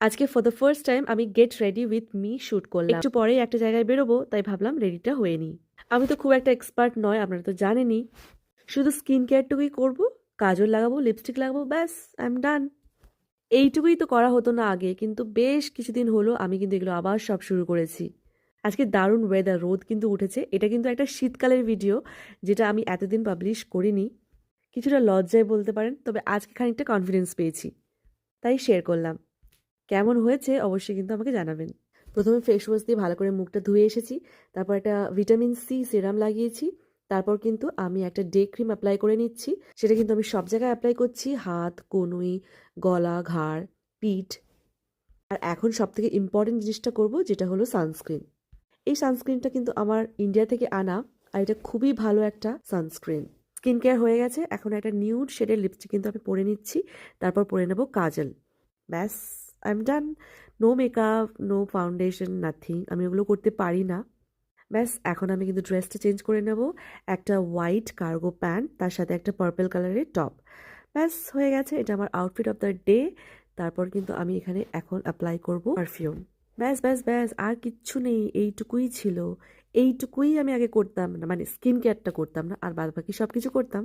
আজকে for the first time আমি get ready with me shoot করলাম। একটু পরেই একটা জায়গায় বেরোবো, তাই ভাবলাম রেডিটা হয়ে নিই। আমি তো খুব একটা এক্সপার্ট নয়, আপনারা তো জানেনই। শুধু স্কিন কেয়ারটুকুই করবো, কাজল লাগাবো, লিপস্টিক লাগাবো, ব্যাস আই এম ডান। এইটুকুই তো করা হতো না আগে, কিন্তু বেশ কিছুদিন হলো আমি কিন্তু এগুলো আবার সব শুরু করেছি। আজকে দারুণ ওয়েদার, রোদ কিন্তু উঠেছে। এটা কিন্তু একটা শীতকালের ভিডিও, যেটা আমি এতদিন পাবলিশ করিনি। কিছুটা লজ্জায় বলতে পারেন, তবে আজকে খানিকটা কনফিডেন্স পেয়েছি, তাই শেয়ার করলাম। কেমন হয়েছে অবশ্যই কিন্তু আমাকে জানাবেন। প্রথমে ফেস ওয়াশ দিয়ে ভালো করে মুখটা ধুয়ে এসেছি, তারপর একটা ভিটামিন সি সিরাম লাগিয়েছি, তারপর কিন্তু আমি একটা ডে ক্রিম অ্যাপ্লাই করে নিচ্ছি। সেটা কিন্তু আমি সব জায়গায় অ্যাপ্লাই করছি, হাত, কনুই, গলা, ঘাড়, পিঠ। আর এখন সব থেকে ইম্পর্টেন্ট জিনিসটা করব, যেটা হলো সানস্ক্রিন। এই সানস্ক্রিনটা কিন্তু আমার ইন্ডিয়া থেকে আনা, আর এটা খুবই ভালো একটা সানস্ক্রিন। স্কিন কেয়ার হয়ে গেছে, এখন একটা নিউড শেডের লিপস্টিক কিন্তু আমি পরে নিচ্ছি, তারপর পরে নেব কাজল। ব্যাস, I am done. No makeup, no foundation, nothing. আমি ওগুলো করতে পারি না। ব্যাস, এখন আমি কিন্তু ড্রেসটা চেঞ্জ করে নেব। একটা হোয়াইট কার্গো প্যান্ট, তার সাথে একটা পার্পল কালারের টপ। ব্যাস হয়ে গেছে, এটা আমার আউটফিট অফ দ্য ডে। তারপর কিন্তু আমি এখানে এখন অ্যাপ্লাই করব পারফিউম। ব্যাস ব্যাস ব্যাস, আর কিচ্ছু নেই, এইটুকুই ছিল। এইটুকুই আমি আগে করতাম না, মানে স্কিন কেয়ারটা করতাম না, আর বাদ বাকি সব কিছু করতাম।